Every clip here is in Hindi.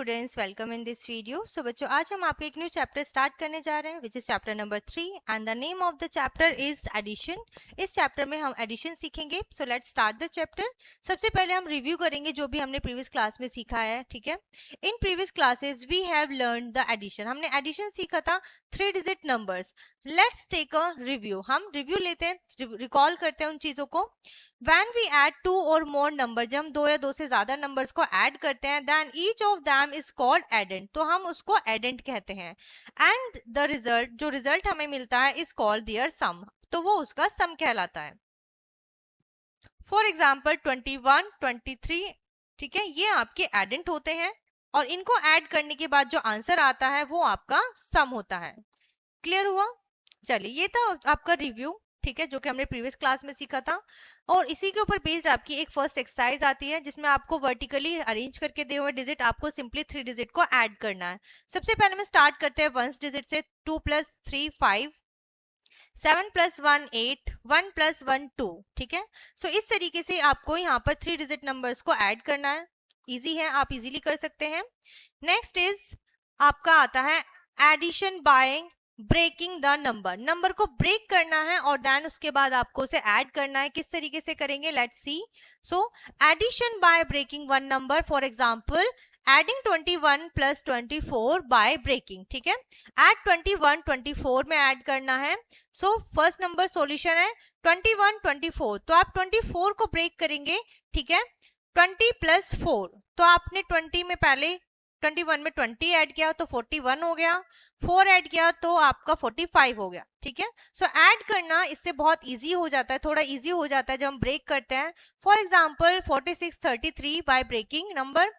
Students, welcome in this video. So बच्चों, आज हम आपको एक न्यू चैप्टर स्टार्ट करने जा रहे हैं which is chapter number 3 and the name of the chapter is addition. इस चैप्टर में हम एडिशन सीखेंगे। So let's start the chapter. सबसे पहले हम रिव्यू करेंगे जो भी हमने प्रीवियस क्लास में सीखा है। ठीक है, in previous classes we have learn the addition. हमने एडिशन सीखा था 3 digit numbers. Let's take a review. हम रिव्यू लेते हैं, रिकॉल करते हैं उन चीजों को। When we add 2 or more number, जब हम 2 या 2 से ज्यादा नंबर्स को ऐड करते हैं, then each of them is called addend, तो हम उसको addend कहते हैं। And the result, जो रिजल्ट हमें मिलता है, is called their sum, तो वो उसका सम कहलाता है। फॉर एग्जाम्पल 21, 23, ठीक है, ये आपके एडेंट होते हैं और इनको ऐड करने के बाद जो आंसर आता है वो आपका सम होता है। क्लियर हुआ? चलिए, ये था आपका रिव्यू, ठीक है, जो कि हमने प्रीवियस क्लास में सीखा था। और इसी के ऊपर बेस्ड आपकी एक फर्स्ट एक्सरसाइज आती है जिसमें आपको वर्टिकली अरेंज करके दिए हुए डिजिट आपको सिंपली 3 डिजिट को ऐड करना है। सबसे पहले हम स्टार्ट करते हैं 1 डिजिट से। 2 + 3 5, 7 + 1 8, 1 + 1 2। ठीक है, सो इस तरीके से आपको यहाँ पर 3 डिजिट नंबर्स को ऐड करना है। इजी है, आप इजीली कर सकते हैं। नेक्स्ट इज आपका आता है addition by breaking the number. Number को ब्रेक करना है और देन उसके बाद आपको उसे ऐड करना है। किस तरीके से करेंगे, let's see. So addition by breaking one number, for example adding 21 + 24 by breaking. ठीक है, ऐड 21 24 में ऐड करना है। सो फर्स्ट नंबर सॉल्यूशन है 21 24, तो आप 24 को ब्रेक करेंगे। ठीक है, 20 + 4, तो आपने 20 में पहले 21 में 20 ऐड किया तो 41 हो गया, 4 ऐड किया तो आपका 45 हो गया। ठीक है, सो ऐड करना इससे बहुत इजी हो जाता है, थोड़ा इजी हो जाता है जब हम ब्रेक करते हैं। For example 46 33 by breaking number.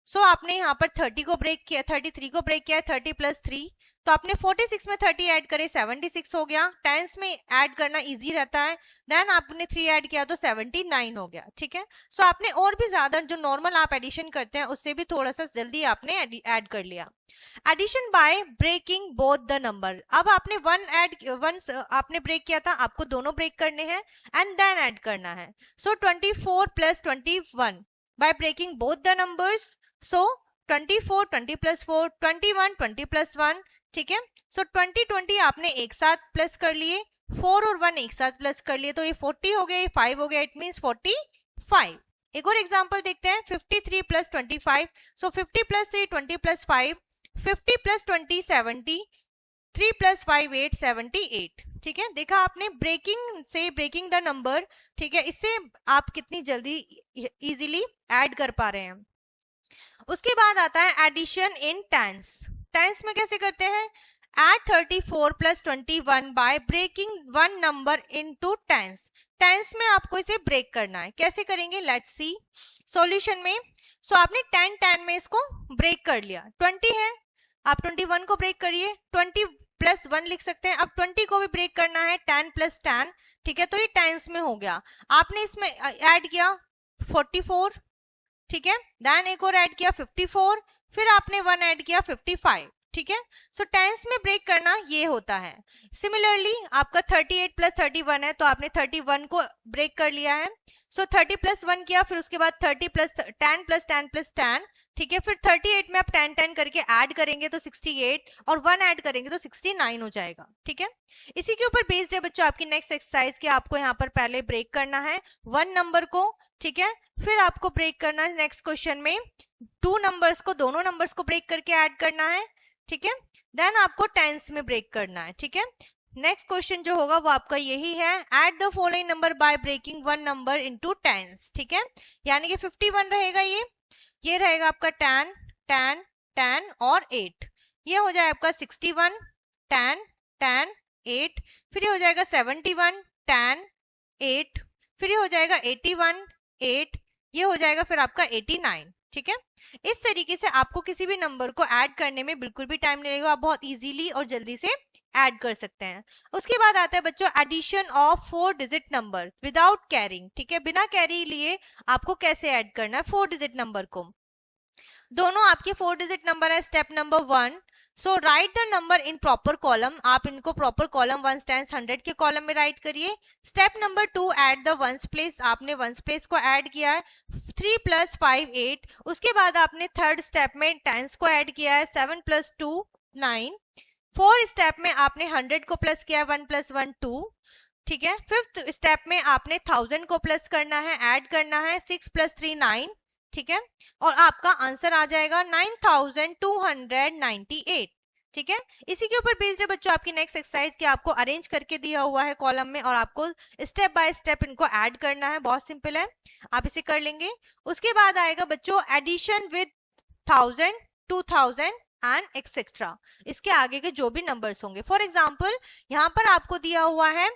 So आपने यहाँ पर 30 को ब्रेक किया, 33 को ब्रेक किया, 30 + 3, तो आपने 46 में 30 ऐड करे 76 हो गया। टेंस में ऐड करना इजी रहता है। देन आपने 3 ऐड किया तो 79 हो गया। ठीक है, सो आपने और भी ज्यादा जो नॉर्मल आप एडिशन करते हैं उससे भी थोड़ा सा जल्दी आपने ऐड कर लिया। Addition by breaking both the number. अब आपने 1 आपने ब्रेक किया था, आपको दोनों ब्रेक करने हैं एंड देन ऐड करना है। So 24 + 21 by breaking both the numbers. So 24 20 + 4, 21 20 + 1। ठीक है, सो 20 20 आपने एक साथ प्लस कर लिए, 4 और 1 एक साथ प्लस कर लिए, तो ये 40 हो गया, ये 5 हो गया, इट मींस 45। एक और एग्जांपल देखते हैं 53 + 25। सो 50 + 3 20 + 5, 50 + 20 70, 3 + 5 8 78। ठीक है, देखा आपने ब्रेकिंग से ब्रेकिंग द नंबर। ठीक है, इससे आप कितनी जल्दी इजीली ऐड कर पा रहे हैं। उसके बाद आता है एडिशन इन टेंस। टेंस में कैसे करते हैं, add 34 + 21 by breaking one number into tens. Tens में आपको इसे ब्रेक करना है। कैसे करेंगे, लेट्स सी सॉल्यूशन में। सो आपने 10 10 में इसको ब्रेक कर लिया। 20 है, आप 21 को ब्रेक करिए, 20 + 1 लिख सकते हैं। अब 20 को भी ब्रेक करना है, 10 + 10। ठीक है, तो ये टेंस में हो गया। आपने इसमें ऐड किया 44। ठीक है, देन एक और ऐड किया 54, फिर आपने 1 ऐड किया 55। ठीक है, सो टेंस में ब्रेक करना ये होता है। सिमिलरली आपका 38 + 31 है, तो आपने 31 को ब्रेक कर लिया है। सो 30 + 1 किया, फिर उसके बाद 30 + 10 + 10 + 10। ठीक है, फिर 38 में आप 10 10 करके ऐड करेंगे तो 68 और 1 ऐड करेंगे तो 69 हो जाएगा। ठीक है, इसी के ऊपर बेस्ड है बच्चों आपकी नेक्स्ट एक्सरसाइज की। आपको यहाँ पर पहले ब्रेक करना है 1 नंबर को। ठीक है, फिर आपको ब्रेक करना है नेक्स्ट क्वेश्चन में 2 नंबर्स को, दोनों नंबर्स को ब्रेक करके ऐड करना है। ठीक है, देन आपको टेंस में ब्रेक करना है। ठीक है, नेक्स्ट क्वेश्चन जो होगा वो आपका यही है, add the following number by breaking one number into tens. ठीक है, यानी कि 51 रहेगा, ये रहेगा आपका 10 10 10 और 8। ये हो जाएगा आपका 61 10 10 8, फिर ये हो जाएगा 71 10 8, फिर ये हो जाएगा 81 8, ये हो जाएगा फिर आपका 89। ठीक है, इस तरीके से आपको किसी भी नंबर को ऐड करने में बिल्कुल भी टाइम नहीं लगेगा, आप बहुत इजीली और जल्दी से ऐड कर सकते हैं। उसके बाद आता है बच्चों addition of 4 digit number without carrying. ठीक है, बिना कैरी लिए आपको कैसे ऐड करना है 4 डिजिट नंबर को। दोनों आपके 4 डिजिट नंबर है। Step number 1, so right the number in proper column. आप इनको प्रॉपर कॉलम 1 टाइम्स 100 के कॉलम में राइट करिए। Step number 2, add the ones place. आपने वंस प्लेस को ऐड किया है 3 + 5 8। उसके बाद आपने थर्ड स्टेप में टेंस को ऐड किया है 7 + 2 9। फोर्थ स्टेप में आपने 100 को प्लस किया 1 + 1 2। ठीक है। फिफ्थ स्टेप में आपने 1000 को प्लस करना है, ऐड करना है 6 + 3 9। ठीक है। और आपका आंसर आ जाएगा 9298। ठीक है। इसी के ऊपर बेस्ड है बच्चों आपकी नेक्स्ट एक्सरसाइज की आपको अरेंज करके दिया हुआ है कॉलम में और आपको स्टेप बाय स्टेप इनको ऐड करना है। बहुत सिंपल है, आप इसे कर लेंगे। उसके बाद आएगा बच्चों एडिशन विद 1000 2000 एंड एक्सेट्रा। इसके आगे के जो भी नंबर्स होंगे, फॉर एग्जाम्पल यहाँ पर आपको दिया हुआ है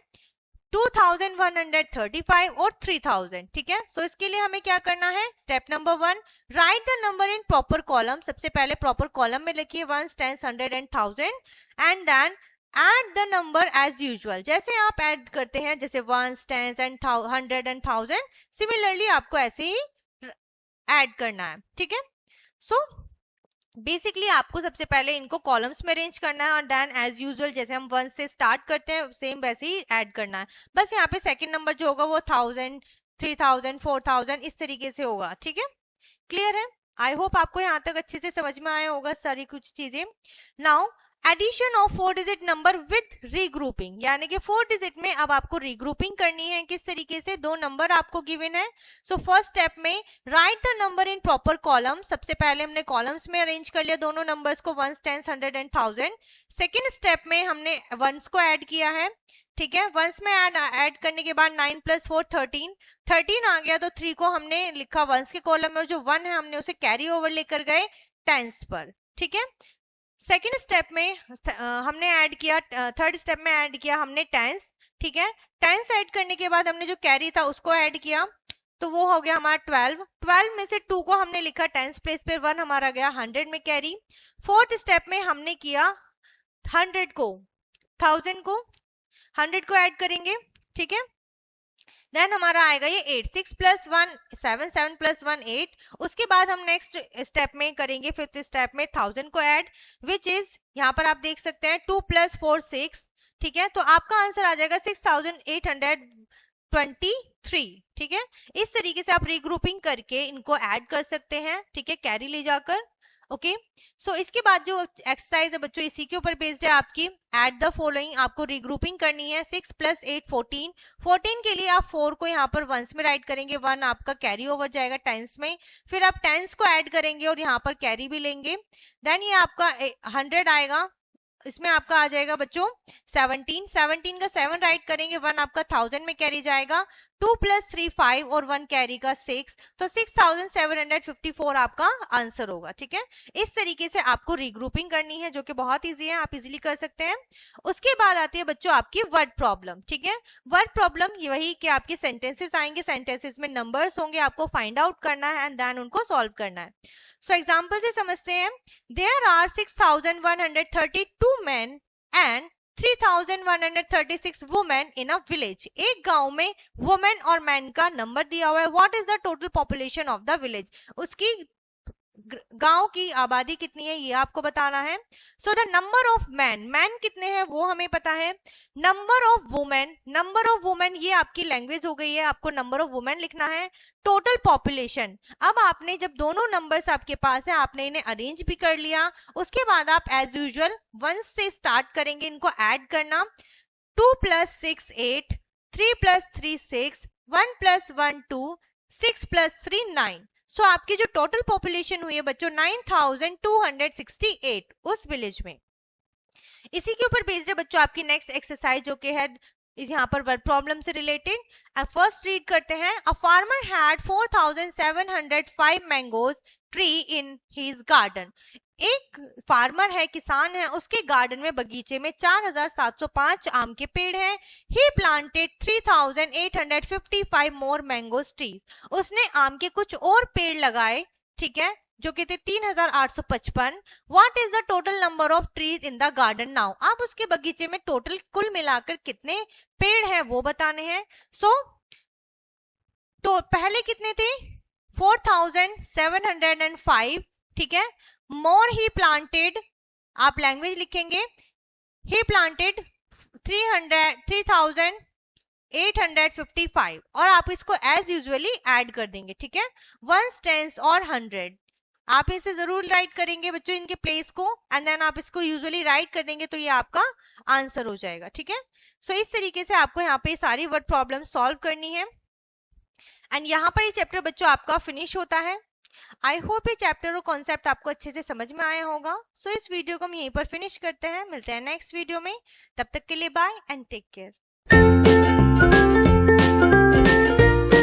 2135 और 3000। ठीक है। सो इसके लिए हमें क्या करना है, step number 1, write the number in proper column. सबसे पहले प्रॉपर कॉलम में लिखिए 1 10 100 and 1000 and then add the number as usual. जैसे आप ऐड करते हैं जैसे 1 10 एंड 100 एंड 1000, सिमिलरली आपको ऐसे ही ऐड करना है। ठीक है। सो बेसिकली आपको सबसे पहले इनको कॉलम्स में अरेंज करना है और देन एज यूजुअल जैसे हम 1 से स्टार्ट करते हैं सेम वैसे ही ऐड करना है। बस यहाँ पे सेकंड नंबर जो होगा वो 1000 3000 4000 इस तरीके से होगा। ठीक है। क्लियर है? आई होप आपको यहाँ तक अच्छे से समझ में आया होगा सारी कुछ चीजें। Now addition of 4 digit number with regrouping, यानी कि 4 डिजिट में अब आपको रीग्रुपिंग करनी है। किस तरीके से, दो नंबर आपको गिवन है। सो फर्स्ट स्टेप में right the number in proper column. सबसे पहले हमने कॉलम्स में अरेंज कर लिया दोनों नंबर्स को 1 10 100 एंड 1000। सेकेंड स्टेप में हमने वंस को ऐड किया है। ठीक है। वंस में ऐड करने के बाद 9 + 4 13 आ गया, तो 3 को हमने लिखा वंस के कॉलम में और जो 1 है हमने उसे कैरी ओवर लेकर गए टेंस पर। ठीक है। सेकेंड स्टेप में हमने ऐड किया, थर्ड स्टेप में ऐड किया हमने टेंस। ठीक है। टेंस ऐड करने के बाद हमने जो कैरी था उसको ऐड किया, तो वो हो गया हमारा 12 में से 2 को हमने लिखा टेंस प्लेस पे, 1 हमारा गया 100 में कैरी। फोर्थ स्टेप में हमने किया 100 को 1000 को 100 को ऐड करेंगे। ठीक है। देन हमारा आएगा ये 8 6 + 1 7 7 + 1 8। उसके बाद हम नेक्स्ट स्टेप में करेंगे फिफ्थ स्टेप में 1000 को ऐड, विच इज यहाँ पर आप देख सकते हैं 2 + 4 6। ठीक है। तो आपका आंसर आ जाएगा 6823। ठीक है। इस तरीके से आप रीग्रुपिंग करके इनको ऐड कर सकते हैं। ठीक है, कैरी ले जाकर। ओके। सो इसके बाद जो एक्सरसाइज है बच्चों इसी के ऊपर बेस्ड है आपकी। एट द फॉलोइंग आपको रीग्रुपिंग करनी है। 6 + 8 14। 14 के लिए आप 4 को यहाँ पर वंस में राइट करेंगे, 1 आपका कैरी ओवर जाएगा टेंस में। फिर आप टेंस को ऐड करेंगे और यहाँ पर कैरी भी लेंगे। देन ये आपका 100 आएगा, इसमें आपका आ जाएगा बच्चों 17 का 7 राइट करेंगे, 1 आपका 1000 में कैरी जाएगा। 2 + 3 5 और 1 कैरी का 6, तो 6754 आपका आंसर होगा। ठीक है। इस तरीके से आपको रीग्रुपिंग करनी है जो कि बहुत इजी है, आप इजीली कर सकते हैं। उसके बाद आती है बच्चों आपकी वर्ड प्रॉब्लम। ठीक है। वर्ड प्रॉब्लम ये वही कि आपके सेंटेंसेस आएंगे, सेंटेंसेस में नंबर्स होंगे, आपको फाइंड आउट करना है एंड देन उनको सॉल्व करना है। सो एग्जाम्पल से समझते हैं। There are 6132 men and 3136 women in a village. एक गांव में वुमेन और मैन का नंबर दिया हुआ है। What is the total population of the village, उसकी गांव की आबादी कितनी है ये आपको बताना है। So the number of man, man कितने हैं वो हमें पता है। नंबर ऑफ वुमेन ये आपकी लैंग्वेज हो गई है, आपको नंबर ऑफ वुमेन लिखना है। टोटल पॉपुलेशन, अब आपने जब दोनों नंबर्स आपके पास है आपने इन्हें अरेंज भी कर लिया। उसके बाद आप एज यूजुअल 1 से स्टार्ट करेंगे इनको ऐड करना। 2 + 6 8, 3 + 3 6, 1 + 1 2, 6 + 3 9। सो आपकी जो टोटल पॉपुलेशन हुई है बच्चों 9268 उस विलेज में। इसी के ऊपर बेस्ड है बच्चों आपकी नेक्स्ट एक्सरसाइज जो कि है इस यहाँ पर वर्ड प्रॉब्लम से रिलेटेड। फर्स्ट रीड करते हैं। A farmer had 4705 mangoes tree in his garden. एक फार्मर है, किसान है, उसके गार्डन में बगीचे में 4705 आम के पेड़ हैं। ही प्लांटेड 3855 मोर मैंगोज ट्रीज। उसने आम के कुछ और पेड़ लगाए। ठीक है, जो कि थे 3855। What is the total number of trees in the garden now. अब उसके बगीचे में टोटल कुल मिलाकर कितने पेड़ हैं वो बताने हैं। सो तो पहले कितने थे 4705, ठीक है। मोर ही प्लांटेड, आप लैंग्वेज लिखेंगे, ही प्लांटेड 3855 और आप इसको एज यूजुअली ऐड कर देंगे, ठीक है। वंस, टेंस और 100 आप इसे जरूर राइट करेंगे बच्चों, इनके प्लेस को, एंड देन आप इसको यूजुअली राइट कर देंगे तो ये आपका आंसर हो जाएगा, ठीक है। सो इस तरीके से आपको यहाँ पे सारी वर्ड प्रॉब्लम सॉल्व करनी है एंड यहाँ पर ये चैप्टर बच्चों आपका फिनिश होता है। आई होप ये चैप्टर और कॉन्सेप्ट आपको अच्छे से समझ में आया होगा। सो इस वीडियो को हम यहीं पर फिनिश करते हैं, मिलते हैं नेक्स्ट वीडियो में, तब तक के लिए बाय एंड टेक केयर।